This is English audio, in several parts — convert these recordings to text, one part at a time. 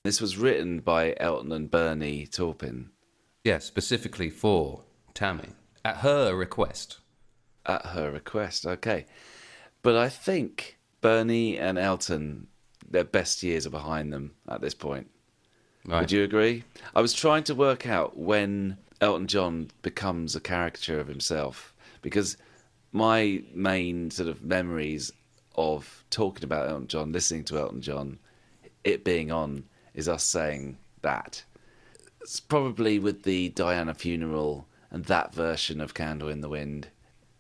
This was written by Elton and Bernie Taupin. Yeah, specifically for Tammy, at her request. At her request, okay. But I think Bernie and Elton, their best years are behind them at this point. Right. Would you agree? I was trying to work out when Elton John becomes a caricature of himself, because my main sort of memories of talking about Elton John, listening to Elton John, it being on, is us saying that. It's probably with the Diana funeral and that version of Candle in the Wind.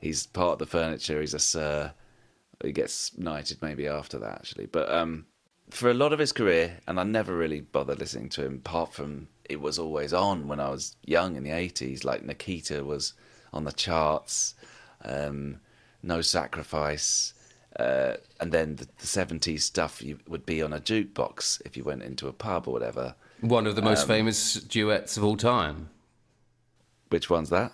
He's part of the furniture, he's a sir. He gets knighted maybe after that, actually. But for a lot of his career, and I never really bothered listening to him, apart from it was always on when I was young in the 80s. Like Nikita was on the charts, No Sacrifice, and then the 70s stuff would be on a jukebox if you went into a pub or whatever. One of the most famous duets of all time. Which one's that?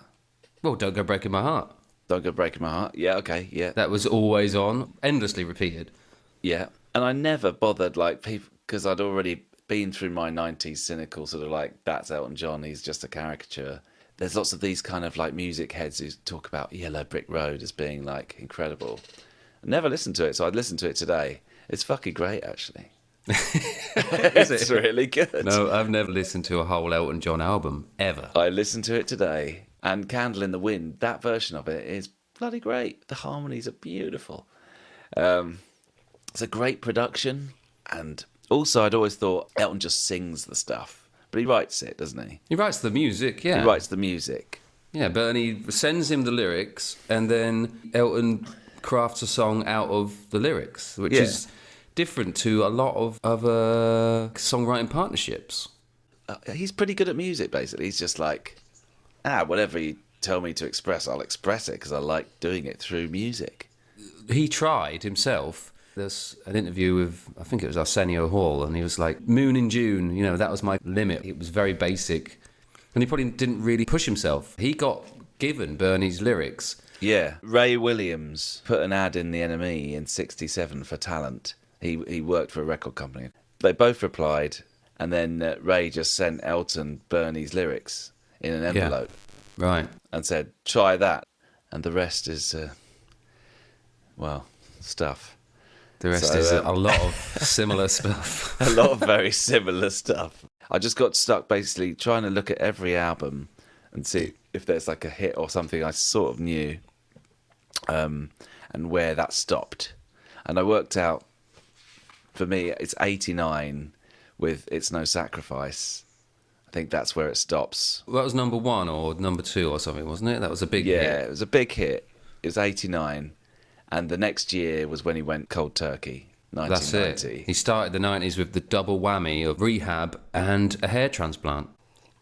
Well, Don't Go Breaking My Heart. Don't Go Breaking My Heart. Yeah, okay, yeah. That was always on, endlessly repeated. Yeah, and I never bothered, like, people, because I'd already been through my 90s cynical sort of like, that's Elton John, he's just a caricature. There's lots of these kind of like music heads who talk about Yellow Brick Road as being like incredible. I never listened to it, so I'd listen to it today. It's fucking great, actually. It's really good. No, I've never listened to a whole Elton John album, ever. I listened to it today, and Candle in the Wind, that version of it is bloody great. The harmonies are beautiful. It's a great production, and also I'd always thought Elton just sings the stuff, but he writes it, doesn't he? He writes the music, yeah. He writes the music. Yeah, Bernie sends him the lyrics, and then Elton crafts a song out of the lyrics, which is different to a lot of other songwriting partnerships. He's pretty good at music, basically. He's just like, whatever you tell me to express, I'll express it because I like doing it through music. He tried himself. There's an interview with, I think it was Arsenio Hall, and he was like, Moon in June, you know, that was my limit. It was very basic. And he probably didn't really push himself. He got given Bernie's lyrics. Yeah. Ray Williams put an ad in the NME in '67 for talent. He worked for a record company. They both replied, and then Ray just sent Elton Bernie's lyrics in an envelope. Yeah. Right. And said, try that. And the rest is, stuff. The rest is a lot of similar stuff. A lot of very similar stuff. I just got stuck basically trying to look at every album and see if there's like a hit or something I sort of knew, and where that stopped. And I worked out, for me, it's 89 with It's No Sacrifice. I think that's where it stops. Well, that was number one or number two or something, wasn't it? That was a big hit. Yeah, it was a big hit. It was 89. And the next year was when he went cold turkey, 1990. That's it. He started the 90s with the double whammy of Rehab and a hair transplant.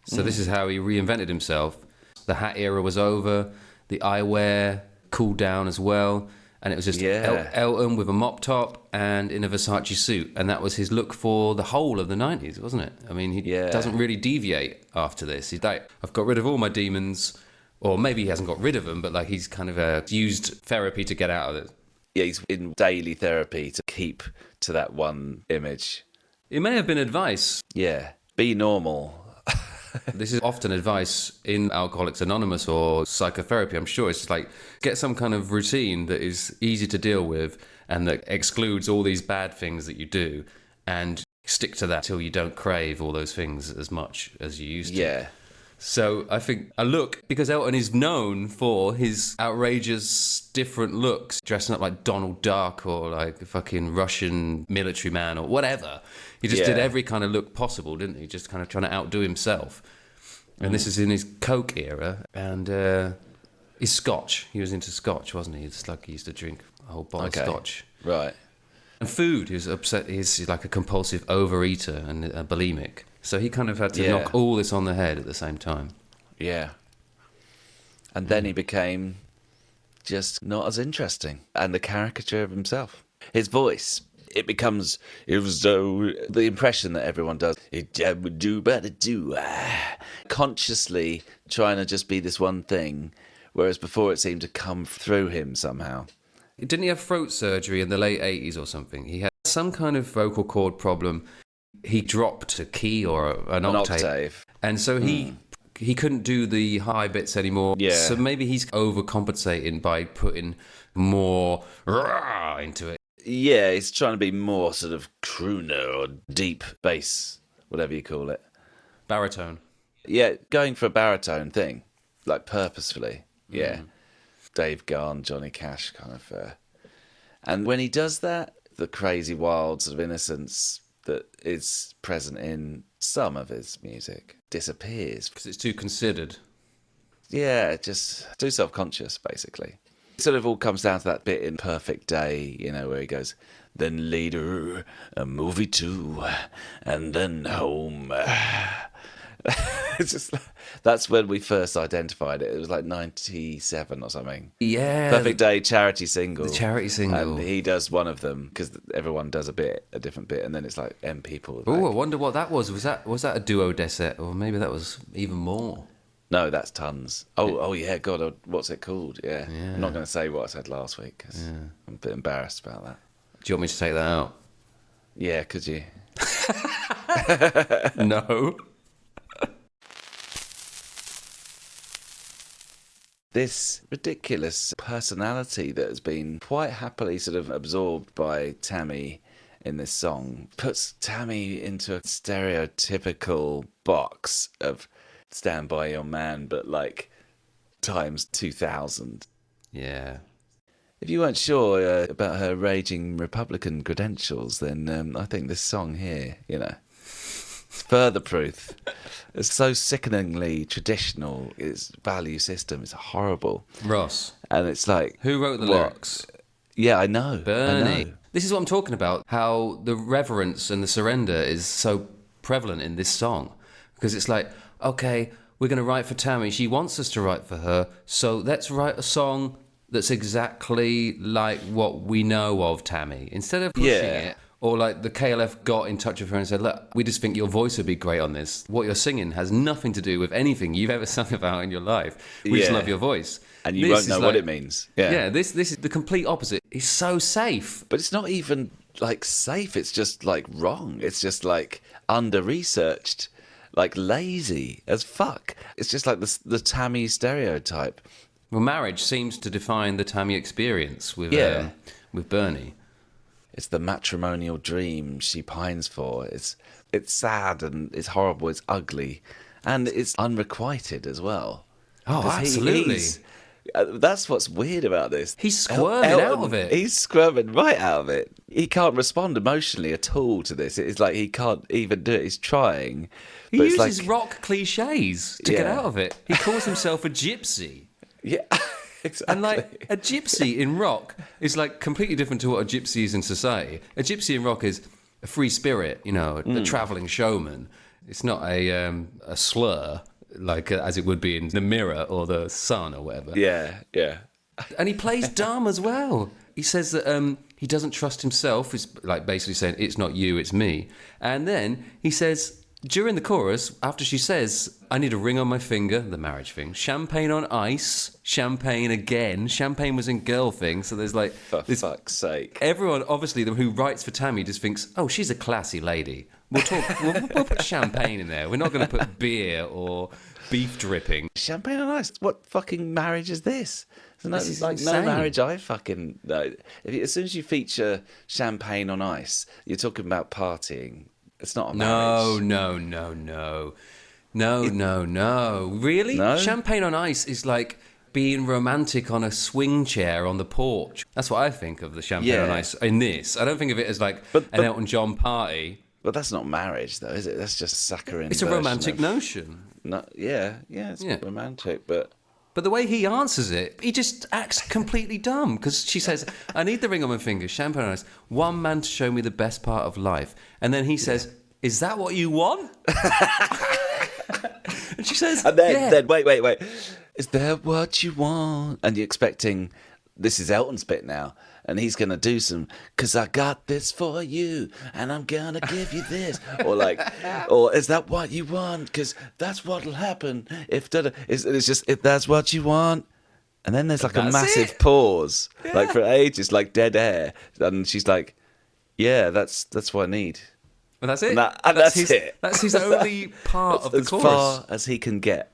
So this is how he reinvented himself. The hat era was over. The eyewear cooled down as well. And it was just Elton with a mop top and in a Versace suit. And that was his look for the whole of the 90s, wasn't it? I mean, he doesn't really deviate after this. He's like, I've got rid of all my demons. Or maybe he hasn't got rid of them, but like he's kind of used therapy to get out of it. Yeah, he's in daily therapy to keep to that one image. It may have been advice. Yeah, be normal. This is often advice in Alcoholics Anonymous or psychotherapy, I'm sure. It's just like, get some kind of routine that is easy to deal with and that excludes all these bad things that you do, and stick to that till you don't crave all those things as much as you used to. Yeah. So I think a look, because Elton is known for his outrageous different looks, dressing up like Donald Duck or like a fucking Russian military man or whatever. He just did every kind of look possible, didn't he? Just kind of trying to outdo himself. And this is in his Coke era. And his Scotch. He was into Scotch, wasn't he? It's like he used to drink a whole bottle of Scotch. Right. And food. He was upset. He's like a compulsive overeater and a bulimic. So he kind of had to knock all this on the head at the same time. Yeah. And then he became just not as interesting and a caricature of himself. His voice, it becomes, it was the impression that everyone does. Consciously trying to just be this one thing, whereas before it seemed to come through him somehow. Didn't he have throat surgery in the late 80s or something? He had some kind of vocal cord problem. he dropped a key or an An octave. octave. And so he couldn't do the high bits anymore. Yeah. So maybe he's overcompensating by putting more rah into it. Yeah, he's trying to be more sort of crooner or deep bass, whatever you call it. Baritone. Yeah, going for a baritone thing, like purposefully. Yeah. Dave Garn, Johnny Cash kind of. And when he does that, the crazy, wild sort of innocence that is present in some of his music disappears. Because it's too considered. Yeah, just too self-conscious, basically. It sort of all comes down to that bit in Perfect Day, you know, where he goes, then later, a movie too, and then home. It's just, that's when we first identified it. It was like 97 or something. Yeah. Perfect Day charity single. The charity single. And he does one of them, because everyone does a different bit, and then it's like M people. Oh, like, I wonder what that was. Was that a duodecet, or maybe that was even more? no, that's tons. Oh yeah, God, what's it called? Yeah. I'm not going to say what I said last week, because I'm a bit embarrassed about that. Do you want me to take that out? Yeah, could you? No. This ridiculous personality that has been quite happily sort of absorbed by Tammy in this song puts Tammy into a stereotypical box of Stand By Your Man, but like times 2000. Yeah. If you weren't sure about her raging Republican credentials, then I think this song here, you know, it's further proof. It's so sickeningly traditional. Its value system is horrible. Ross. And it's like... Who wrote the lyrics? Yeah, I know. Bernie. I know. This is what I'm talking about, how the reverence and the surrender is so prevalent in this song. Because it's like, okay, we're going to write for Tammy. She wants us to write for her. So let's write a song that's exactly like what we know of Tammy. Instead of pushing it, or like the KLF got in touch with her and said, look, we just think your voice would be great on this. What you're singing has nothing to do with anything you've ever sung about in your life. We just love your voice. And you won't know what it means. Yeah, this is the complete opposite. It's so safe. But it's not even like safe. It's just like wrong. It's just like under-researched, like lazy as fuck. It's just like the Tammy stereotype. Well, marriage seems to define the Tammy experience with Bernie. It's the matrimonial dream she pines for. It's sad and it's horrible. It's ugly, and it's unrequited as well. Oh, absolutely. That's what's weird about this. He's squirming out of it. He's squirming right out of it. He can't respond emotionally at all to this. It's like he can't even do it. He's trying. He uses rock cliches to get out of it. He calls himself a gypsy. Yeah. Exactly. And like a gypsy in rock is like completely different to what a gypsy is in society. A gypsy in rock is a free spirit, you know, a travelling showman. It's not a slur like as it would be in The Mirror or The Sun or whatever. Yeah, yeah. And he plays dumb as well. He says that he doesn't trust himself. He's like basically saying it's not you, it's me. And then he says during the chorus, after she says, I need a ring on my finger, the marriage thing, champagne on ice, champagne again. Champagne was in girl thing, so there's like... For fuck's sake. Everyone, obviously, who writes for Tammy just thinks, oh, she's a classy lady. We'll put champagne in there. We're not going to put beer or beef dripping. Champagne on ice? What fucking marriage is this? This is like insane. No marriage I fucking know. As soon as you feature champagne on ice, you're talking about partying. It's not a marriage. No. Really? No? Champagne on ice is like being romantic on a swing chair on the porch. That's what I think of the champagne on ice in this. I don't think of it as like an Elton John party. But that's not marriage, though, is it? That's just saccharine. It's a romantic notion. It's romantic, but... But the way he answers it, he just acts completely dumb. Because she says, I need the ring on my finger, champagne on ice, one man to show me the best part of life. And then he says, is that what you want? And she says, and then wait. Is that what you want? And you're expecting, this is Elton's bit now. And he's going to do some, 'cause I got this for you, and I'm going to give you this. or is that what you want? 'Cause that's what'll happen if... It's just, if that's what you want. And then there's like a massive pause, like for ages, like dead air. And she's like, yeah, that's what I need. And that's it. That's it. That's his only part of the chorus. As far as he can get.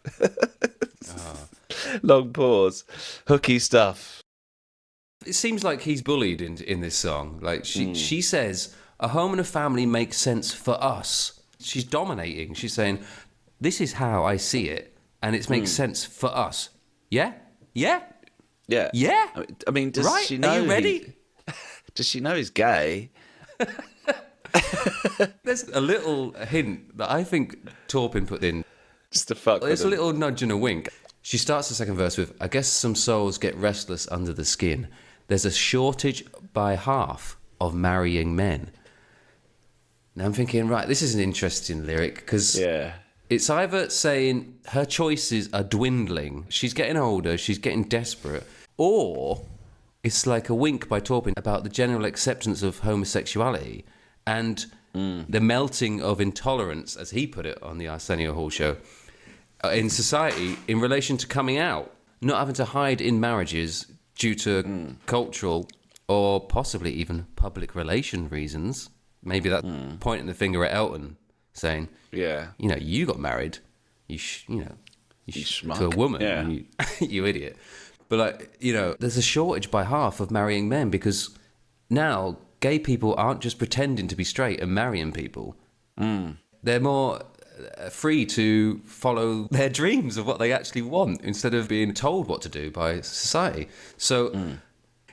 Long pause. Hooky stuff. It seems like he's bullied in this song. Like she says, a home and a family makes sense for us. She's dominating. She's saying, this is how I see it, and it makes sense for us. Yeah? Yeah? Yeah. Yeah? I mean, does right? she know? Are you ready? Does she know he's gay? There's a little hint that I think Taupin put in. Just to fuck with It's a him. little nudge and a wink. She starts the second verse with, I guess some souls get restless under the skin. There's a shortage by half of marrying men. Now I'm thinking, right, this is an interesting lyric because it's either saying her choices are dwindling, she's getting older, she's getting desperate, or it's like a wink by Taupin about the general acceptance of homosexuality and the melting of intolerance, as he put it on the Arsenio Hall show, in society in relation to coming out, not having to hide in marriages due to cultural or possibly even public relation reasons. Maybe that pointing the finger at Elton, saying, you got married, you to a woman, you idiot. But there's a shortage by half of marrying men because now gay people aren't just pretending to be straight and marrying people. They're more free to follow their dreams of what they actually want instead of being told what to do by society. So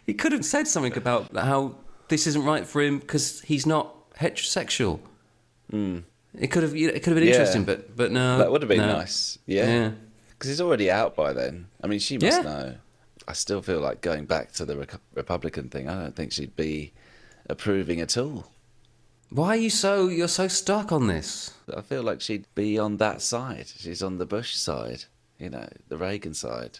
he could have said something about how this isn't right for him because he's not heterosexual. It could have been interesting, but no. That would have been nice. Yeah. Because he's already out by then. I mean, she must know. I still feel like going back to the Republican thing, I don't think she'd be approving at all. Why are you're so stuck on this? I feel like she'd be on that side. She's on the Bush side, the Reagan side.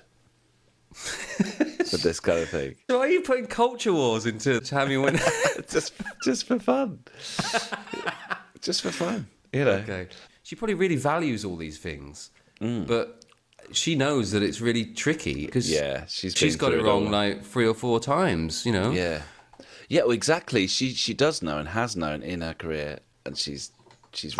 With this kind of thing. So why are you putting culture wars into Tammy Wynette? just for fun. Just for fun, Okay. She probably really values all these things, but she knows that it's really tricky because she's got it wrong like 3 or 4 times, Yeah. Yeah, well, exactly. She does know and has known in her career, and she's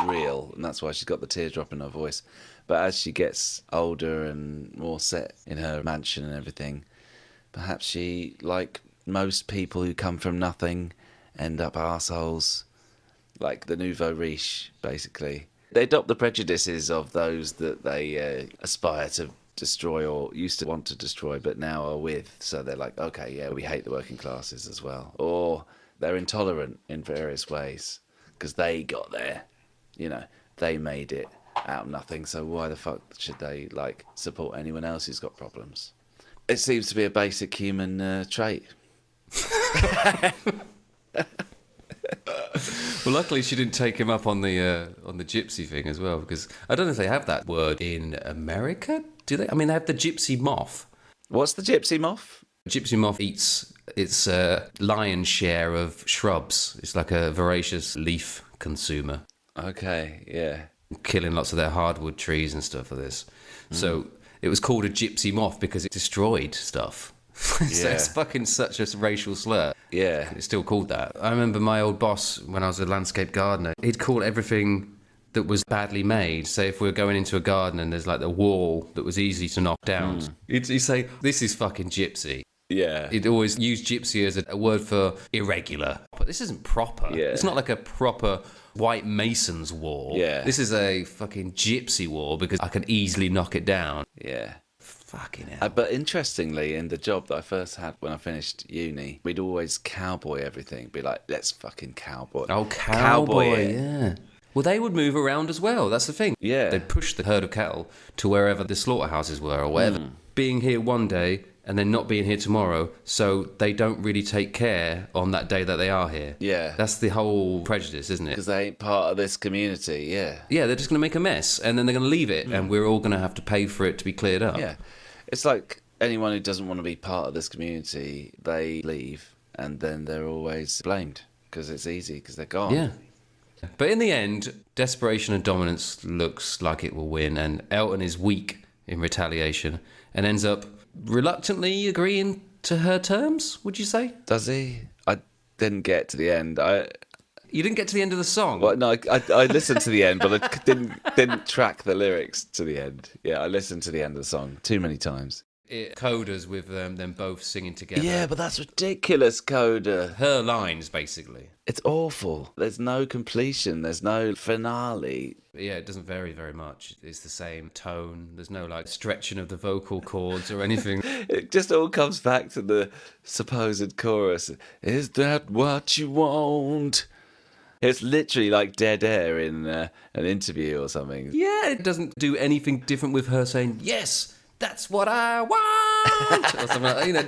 real, and that's why she's got the teardrop in her voice. But as she gets older and more set in her mansion and everything, perhaps she, like most people who come from nothing, end up arseholes, like the nouveau riche, basically. They adopt the prejudices of those that they aspire to destroy or used to want to destroy but now are with. So they're like, okay, yeah, we hate the working classes as well. Or they're intolerant in various ways because they got there. They made it out of nothing, so why the fuck should they support anyone else who's got problems? It seems to be a basic human trait. Well, luckily she didn't take him up on the gypsy thing as well, because I don't know if they have that word in America. Do they? I mean, they have the Gypsy Moth. What's the Gypsy Moth? Gypsy Moth eats its lion's share of shrubs. It's like a voracious leaf consumer. Okay, yeah. Killing lots of their hardwood trees and stuff for this. So it was called a Gypsy Moth because it destroyed stuff. So it's fucking such a racial slur. Yeah. It's still called that. I remember my old boss, when I was a landscape gardener, he'd call everything that was badly made. Say if we were going into a garden and there's like the wall that was easy to knock down, he'd say, this is fucking gypsy. Yeah. He'd always use gypsy as a word for irregular. But this isn't proper. Yeah. It's not like a proper white mason's wall. Yeah. This is a fucking gypsy wall because I can easily knock it down. Yeah. Fucking hell. But interestingly, in the job that I first had when I finished uni, we'd always cowboy everything. Be like, let's fucking cowboy. Oh, cowboy, yeah. Well, they would move around as well. That's the thing. Yeah. They'd push the herd of cattle to wherever the slaughterhouses were or whatever. Being here one day and then not being here tomorrow, so they don't really take care on that day that they are here. Yeah. That's the whole prejudice, isn't it? Because they ain't part of this community, yeah. Yeah, they're just going to make a mess and then they're going to leave it and we're all going to have to pay for it to be cleared up. Yeah. It's like anyone who doesn't want to be part of this community, they leave and then they're always blamed because it's easy because they're gone. Yeah. But in the end, desperation and dominance looks like it will win, and Elton is weak in retaliation and ends up reluctantly agreeing to her terms, would you say? Does he? I didn't get to the end. You didn't get to the end of the song? Well, no, I listened to the end, but I didn't track the lyrics to the end. Yeah, I listened to the end of the song too many times. It codas with them both singing together. Yeah, but that's ridiculous, Coda. Her lines, basically. It's awful. There's no completion. There's no finale. Yeah, it doesn't vary very much. It's the same tone. There's no, like, stretching of the vocal cords or anything. It just all comes back to the supposed chorus. Is that what you want? It's literally like dead air in an interview or something. Yeah, it doesn't do anything different with her saying, yes, that's what I want, or something like that. You know,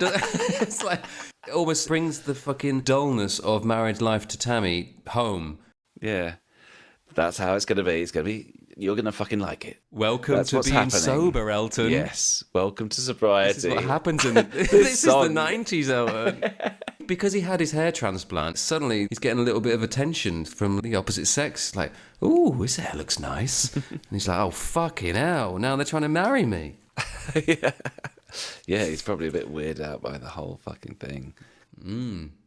it's like, it almost brings the fucking dullness of married life to Tammy home. Yeah. That's how it's going to be. It's going to be, you're going to fucking like it. Welcome That's to what's being happening. Sober, Elton. Yes. Welcome to sobriety. This is what happens in this is the song. 90s, Elton. Because he had his hair transplant, suddenly he's getting a little bit of attention from the opposite sex. Like, ooh, his hair looks nice. And he's like, oh, fucking hell, now they're trying to marry me. Yeah, he's probably a bit weirded out by the whole fucking thing.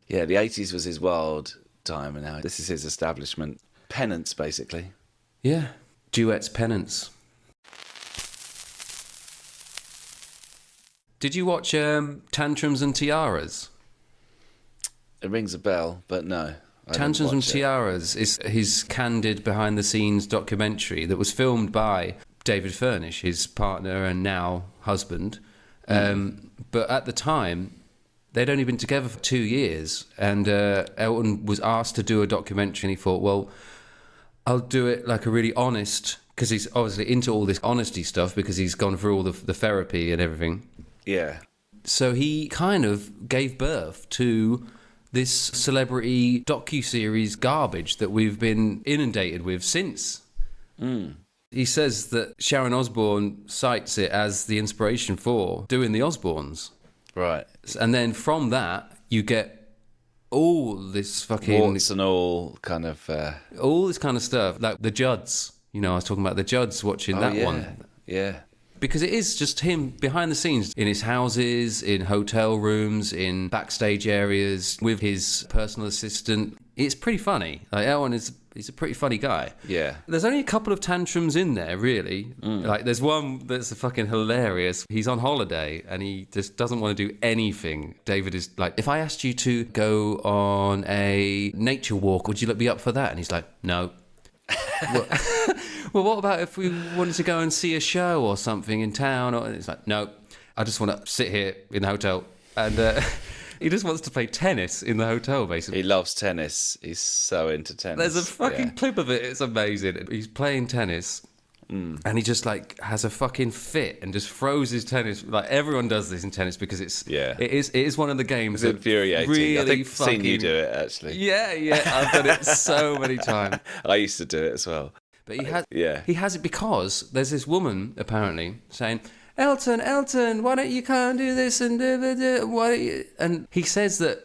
Yeah, the 80s was his wild time, and now this is his establishment. Penance, basically. Yeah, duets, penance. Did you watch Tantrums and Tiaras? It rings a bell, but no. Tantrums and Tiaras is his candid behind-the-scenes documentary that was filmed by David Furnish, his partner and now husband. But at the time, they'd only been together for 2 years, and Elton was asked to do a documentary, and he thought, well, I'll do it like a really honest, because he's obviously into all this honesty stuff because he's gone through all the therapy and everything. Yeah. So he kind of gave birth to this celebrity docuseries garbage that we've been inundated with since. He says that Sharon Osbourne cites it as the inspiration for doing the Osbournes. Right. And then from that, you get all this fucking... Warts and all kind of... all this kind of stuff. Like the Judds. You know, I was talking about the Judds watching that one. Yeah. Because it is just him behind the scenes in his houses, in hotel rooms, in backstage areas, with his personal assistant. It's pretty funny. Like, Elton he's a pretty funny guy. Yeah. There's only a couple of tantrums in there, really. Like, there's one that's fucking hilarious. He's on holiday and he just doesn't want to do anything. David is like, if I asked you to go on a nature walk, would you be up for that? And he's like, no. Well, what about if we wanted to go and see a show or something in town? And it's like, no, I just want to sit here in the hotel. And he just wants to play tennis in the hotel, basically. He loves tennis. He's so into tennis. There's a fucking clip of it. It's amazing. He's playing tennis. And he just like has a fucking fit and just throws his tennis. Like everyone does this in tennis because it is one of the games. It's infuriating. Really, I think I've fucking... seen you do it actually. Yeah, I've done it so many times. I used to do it as well. But he has it because there's this woman apparently saying, Elton, why don't you come and do this and why don't you? And he says that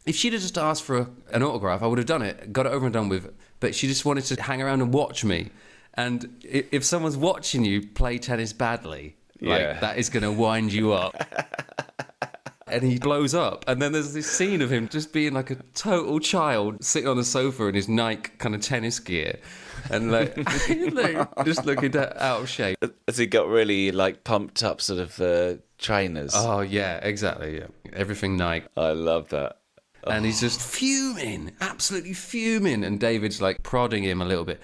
if she'd have just asked for an autograph, I would have done it, got it over and done with. But she just wanted to hang around and watch me. And if someone's watching you play tennis badly, like that is going to wind you up. And he blows up. And then there's this scene of him just being like a total child sitting on a sofa in his Nike kind of tennis gear. And like just looking out of shape. Has he got really like pumped up sort of trainers? Oh, yeah, exactly. Yeah. Everything Nike. I love that. And he's just fuming, absolutely fuming. And David's like prodding him a little bit.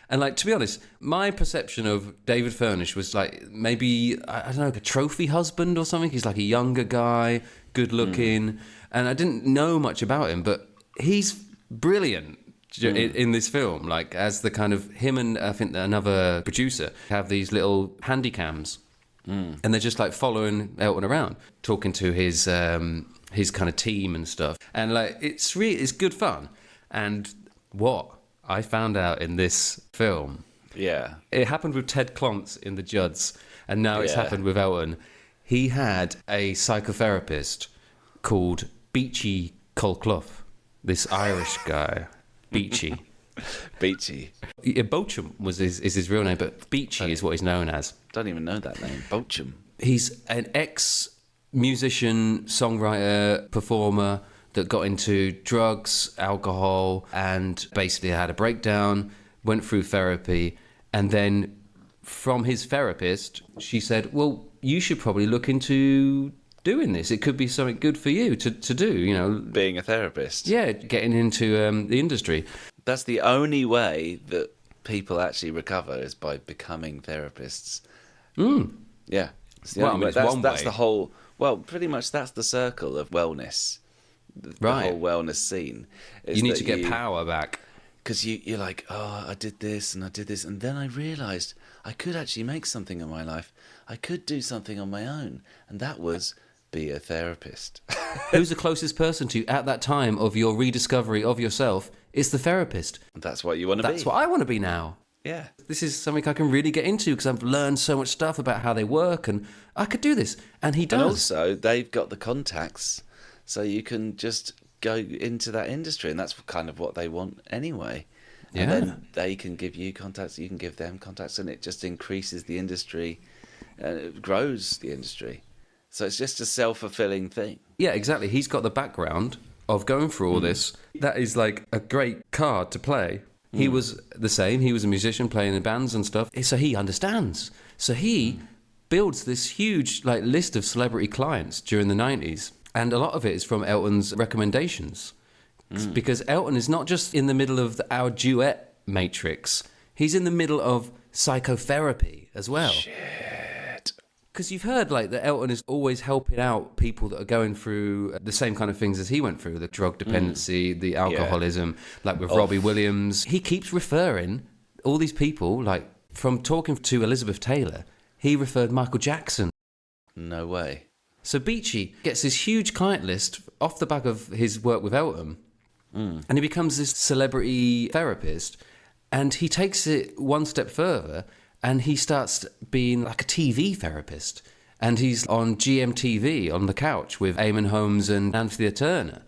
And like, to be honest, my perception of David Furnish was like maybe, I don't know, a trophy husband or something. He's like a younger guy, good looking. And I didn't know much about him, but he's brilliant in this film. Like as the kind of, him and I think another producer have these little handy cams. And they're just like following Elton around, talking to his kind of team and stuff. And like, it's good fun. And what I found out in this film, it happened with Ted Clontz in The Judds, and now it's happened with Elton. He had a psychotherapist called Beechy Colclough, this Irish guy, Beechy. Beechy. Yeah, Bochum is his real name, but Beechy is what he's known as. Don't even know that name, Bochum. He's an ex-musician, songwriter, performer that got into drugs, alcohol, and basically had a breakdown, went through therapy, and then from his therapist, she said, well, you should probably look into doing this. It could be something good for you to do, you know. Being a therapist. Yeah, getting into the industry. That's the only way that people actually recover is by becoming therapists. Yeah. It's the only way. That's the whole... Well, pretty much that's the circle of wellness. The whole wellness scene. You need to get power back. Because you're like, oh, I did this and I did this. And then I realised I could actually make something of my life. I could do something on my own. And that was be a therapist. Who's the closest person to you at that time of your rediscovery of yourself? It's the therapist. That's what you want to be. That's what I want to be now. Yeah. This is something I can really get into because I've learned so much stuff about how they work and I could do this. And he does. And also, they've got the contacts, so you can just go into that industry, and that's kind of what they want anyway. Yeah. And then they can give you contacts, you can give them contacts, and it just increases the industry, and it grows the industry. So it's just a self-fulfilling thing. Yeah, exactly. He's got the background of going through all this. That is like a great card to play. He was the same. He was a musician playing in bands and stuff. So he understands. So he builds this huge list of celebrity clients during the 90s. And a lot of it is from Elton's recommendations. Because Elton is not just in the middle of our duet matrix. He's in the middle of psychotherapy as well. Shit. Because you've heard that Elton is always helping out people that are going through the same kind of things as he went through, the drug dependency, the alcoholism, like with Robbie Williams. He keeps referring all these people, from talking to Elizabeth Taylor, he referred Michael Jackson. No way. So Beechy gets this huge client list off the back of his work with Elton, and he becomes this celebrity therapist, and he takes it one step further, and he starts being like a TV therapist. And he's on GMTV on the couch with Eamon Holmes and Anthea Turner.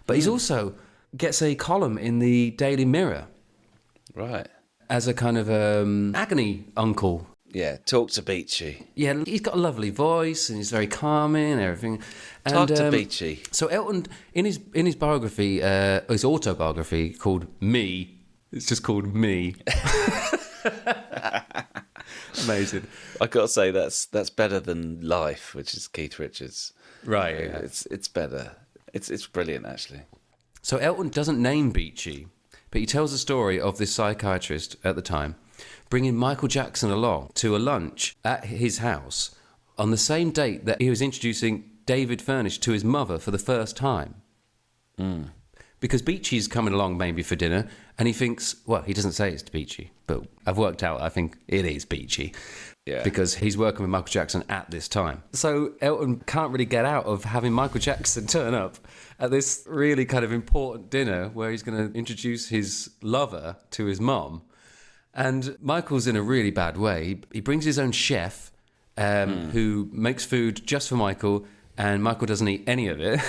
But he's also gets a column in the Daily Mirror. Right. As a kind of agony uncle. Yeah, talk to Beechy. Yeah, he's got a lovely voice and he's very calming and everything. And, talk to Beechy. So Elton, in his biography, his autobiography called Me, it's just called Me. Amazing. I got to say that's better than Life, which is Keith Richards. Right. Yeah. It's better. It's brilliant actually. So Elton doesn't name Beechy, but he tells the story of this psychiatrist at the time bringing Michael Jackson along to a lunch at his house on the same date that he was introducing David Furnish to his mother for the first time. Because Beechy's coming along maybe for dinner, and he thinks, well, he doesn't say it's Beechy, but I've worked out, I think it is Beechy. Yeah. Because he's working with Michael Jackson at this time. So Elton can't really get out of having Michael Jackson turn up at this really kind of important dinner where he's going to introduce his lover to his mom. And Michael's in a really bad way. He brings his own chef who makes food just for Michael, and Michael doesn't eat any of it.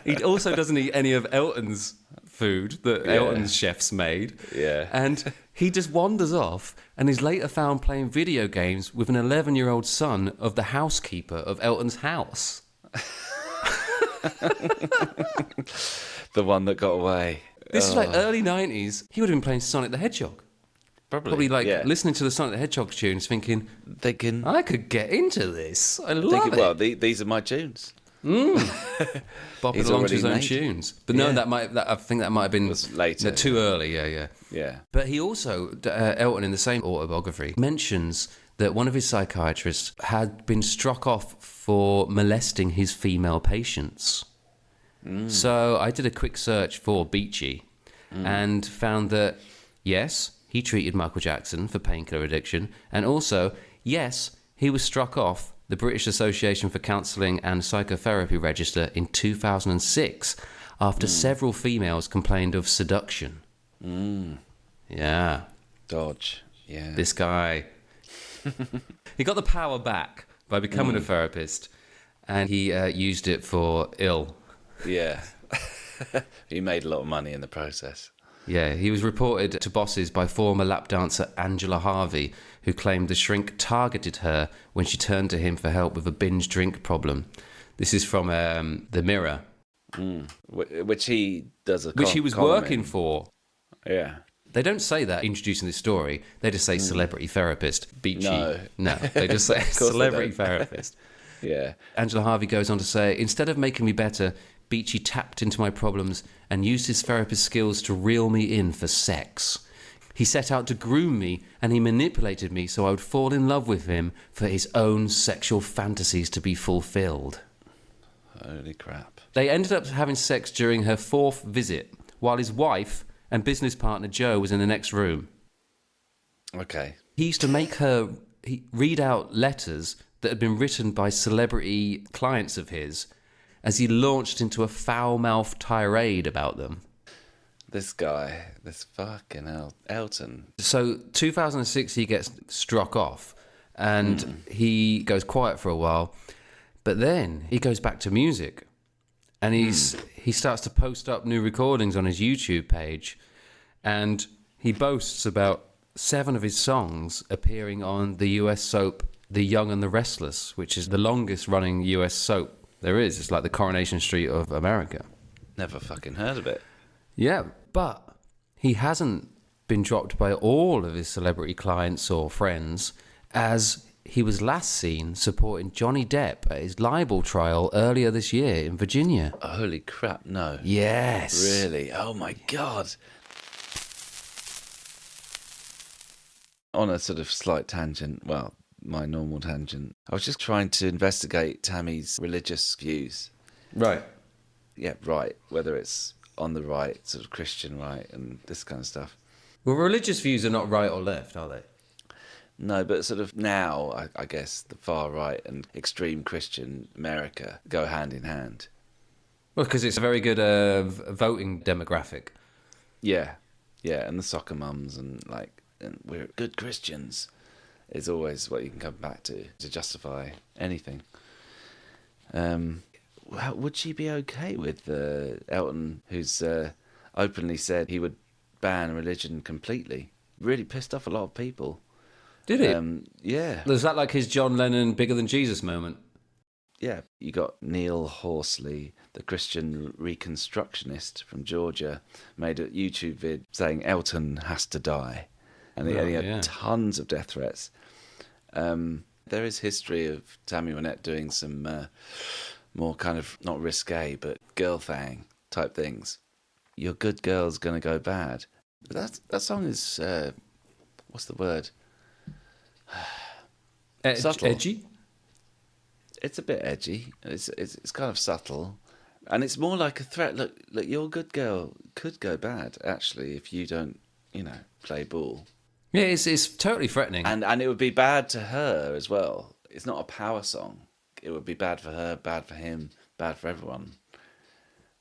He also doesn't eat any of Elton's food that Elton's chefs made. Yeah. And he just wanders off and is later found playing video games with an 11-year-old son of the housekeeper of Elton's house. The one that got away. This is early 90s. He would have been playing Sonic the Hedgehog. Probably listening to the Sonic the Hedgehog tunes thinking, I could get into this. I love it. Well, these are my tunes. Bopping along to his own tunes. But no, I think that might have been was later. Too early, Yeah. But he also, Elton in the same autobiography, mentions that one of his psychiatrists had been struck off for molesting his female patients. So I did a quick search for Beechy and found that, yes, he treated Michael Jackson for painkiller addiction, and also, yes, he was struck off the British Association for Counselling and Psychotherapy register in 2006 after several females complained of seduction. Yeah. Dodge. Yeah. This guy. He got the power back by becoming a therapist, and he used it for ill. Yeah. He made a lot of money in the process. Yeah, he was reported to bosses by former lap dancer Angela Harvey, who claimed the shrink targeted her when she turned to him for help with a binge drink problem. This is from The Mirror. Which he does a which he was column working in. for. Yeah. They don't say that introducing this story. They just say celebrity therapist, Beechy. No. They just say Of course they celebrity don't. therapist. Yeah. Angela Harvey goes on to say, instead of making me better, Beechy tapped into my problems and used his therapist skills to reel me in for sex. He set out to groom me and he manipulated me so I would fall in love with him for his own sexual fantasies to be fulfilled. Holy crap. They ended up having sex during her 4th visit, while his wife and business partner Joe was in the next room. Okay. He used to make her read out letters that had been written by celebrity clients of his as he launched into a foul-mouthed tirade about them. This guy, this fucking Elton. So 2006 he gets struck off and he goes quiet for a while, but then he goes back to music and he starts to post up new recordings on his YouTube page, and he boasts about 7 of his songs appearing on the US soap The Young and the Restless, which is the longest running US soap there is. It's like the Coronation Street of America. Never fucking heard of it. Yeah, but he hasn't been dropped by all of his celebrity clients or friends, as he was last seen supporting Johnny Depp at his libel trial earlier this year in Virginia. Holy crap, no. Yes. Really? Oh my God. On a sort of slight tangent, well, my normal tangent, I was just trying to investigate Tammy's religious views. Right. Yeah, right. Whether it's on the right, sort of Christian right, and this kind of stuff. Well, religious views are not right or left, are they? No, but sort of now, I guess, the far right and extreme Christian America go hand in hand. Well, because it's a very good voting demographic. Yeah, yeah, and the soccer mums and we're good Christians is always what you can come back to justify anything. Would she be okay with Elton, who's openly said he would ban religion completely? Really pissed off a lot of people. Did it? Yeah. Was that like his John Lennon bigger than Jesus moment? Yeah. You got Neil Horsley, the Christian reconstructionist from Georgia, made a YouTube vid saying Elton has to die. And he had tons of death threats. There is history of Tammy Wynette doing some more kind of, not risque, but girl thang type things. Your good girl's gonna go bad. But that song is, what's the word? Subtle. Edgy? It's a bit edgy. It's kind of subtle. And it's more like a threat. Look, your good girl could go bad, actually, if you don't, play ball. Yeah, it's totally threatening. And it would be bad to her as well. It's not a power song. It would be bad for her, bad for him, bad for everyone.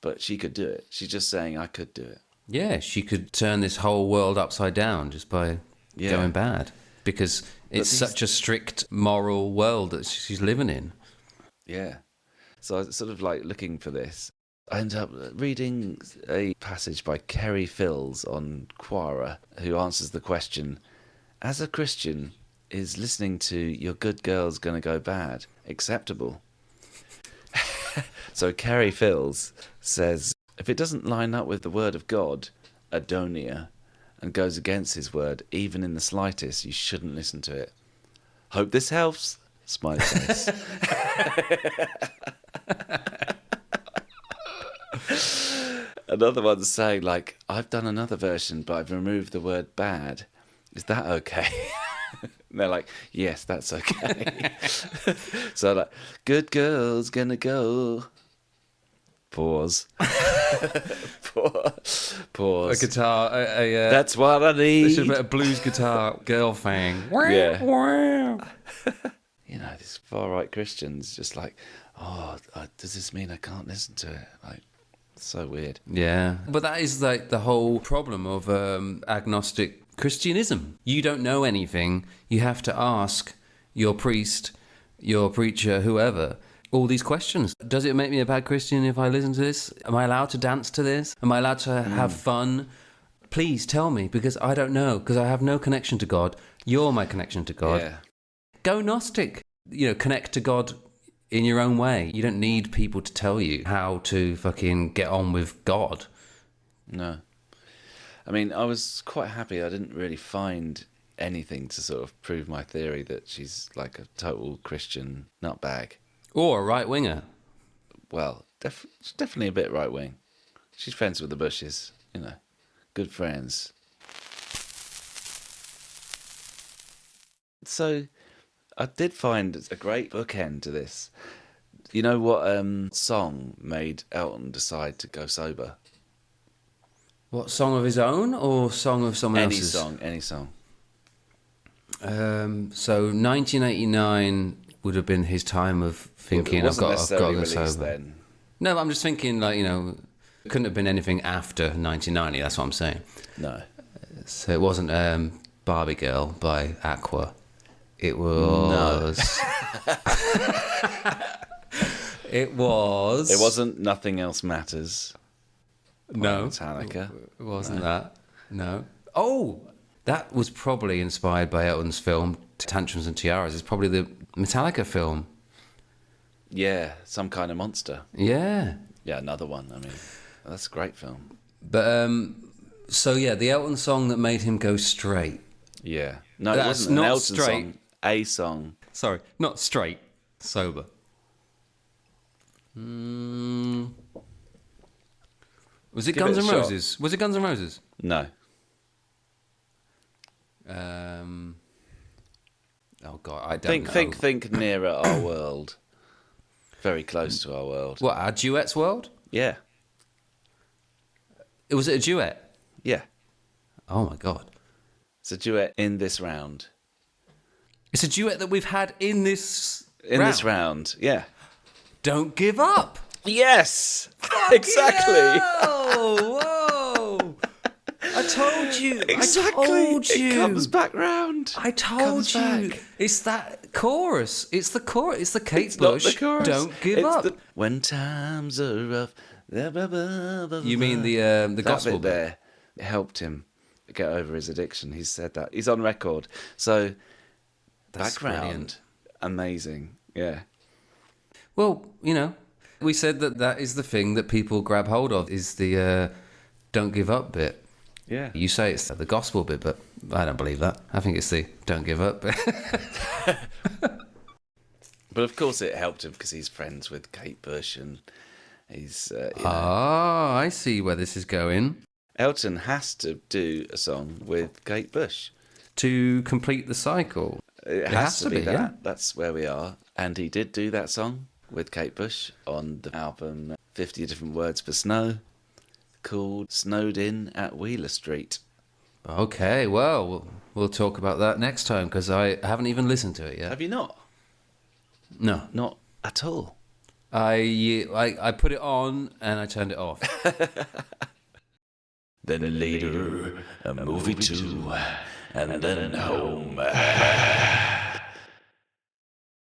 But she could do it. She's just saying, I could do it. Yeah, she could turn this whole world upside down just by going bad. Because it's such a strict moral world that she's living in. Yeah. So I was sort of looking for this. I ended up reading a passage by Kerry Fills on Quora, who answers the question, as a Christian, is listening to Your Good Girl's Gonna Go Bad acceptable? So Kerry Fills says, if it doesn't line up with the word of God, Adonia, and goes against his word, even in the slightest, you shouldn't listen to it. Hope this helps. Smiley face. Another one's saying, I've done another version, but I've removed the word bad. Is that okay? And they're like, yes, that's okay. So good girl's gonna go. Pause. Pause. A guitar. That's what I need. This is a blues guitar girl thing. Yeah. These far-right Christians just does this mean I can't listen to it? So weird. Yeah. But that is the whole problem of agnostic Christianism. You don't know anything. You have to ask your priest, your preacher, whoever, all these questions. Does it make me a bad Christian if I listen to this? Am I allowed to dance to this? Am I allowed to have fun? Please tell me, because I don't know, because I have no connection to God. You're my connection to God. Yeah. Go Gnostic. Connect to God in your own way. You don't need people to tell you how to fucking get on with God. No. I mean, I was quite happy. I didn't really find anything to sort of prove my theory that she's like a total Christian nutbag. Or a right-winger. Well, she's definitely a bit right-wing. She's friends with the Bushes, you know. Good friends. So, I did find a great bookend to this. You know what song made Elton decide to go sober? What, song of his own or song of someone else's? Any song. So 1989 would have been his time of thinking, I've got to go sober. Then. No, but I'm just thinking, like, you know, it couldn't have been anything after 1990, that's what I'm saying. No. So it wasn't Barbie Girl by Aqua. It was... No. It was... It wasn't Nothing Else Matters. No. Metallica. It wasn't that. No. Oh! That was probably inspired by Elton's film, Tantrums and Tiaras. It's probably the Metallica film. Yeah, Some Kind of Monster. Yeah. Yeah, another one. I mean, that's a great film. But, so yeah, the Elton song that made him go straight. Yeah. No, That's it wasn't not an Elton straight. song. A song. Sorry, not straight, sober. Was it Give Guns it a N' shot. Roses? Was it Guns N' Roses? No. Oh God, I don't know. Think nearer our world. Very close to our world. What, our duets world? Yeah. Was it a duet? Yeah. Oh my God. It's a duet in this round. It's a duet that we've had in this This round, yeah. Don't Give Up. Yes! Exactly! Whoa! I told you. Exactly. I told you. It comes back round. I told you. Back. It's that chorus. It's the chorus. It's the Kate It's Bush. not the chorus. Don't give It's up. When times are rough. You mean the that gospel bit there? It helped him get over his addiction. He said that. He's on record. So, That's background. brilliant. Amazing. Yeah. Well, you know, we said that is the thing that people grab hold of, is the don't give up bit. Yeah. You say it's the gospel bit, but I don't believe that. I think it's the don't give up bit. But of course it helped him because he's friends with Kate Bush and he's... I see where this is going. Elton has to do a song with Kate Bush. To complete the cycle. It has to be that. Yeah. That's where we are. And he did do that song with Kate Bush on the album 50 Different Words for Snow, called Snowed In at Wheeler Street. Okay, well, we'll talk about that next time, because I haven't even listened to it yet. Have you not? No. Not at all. I put it on and I turned it off. Then later, a movie too, and then home.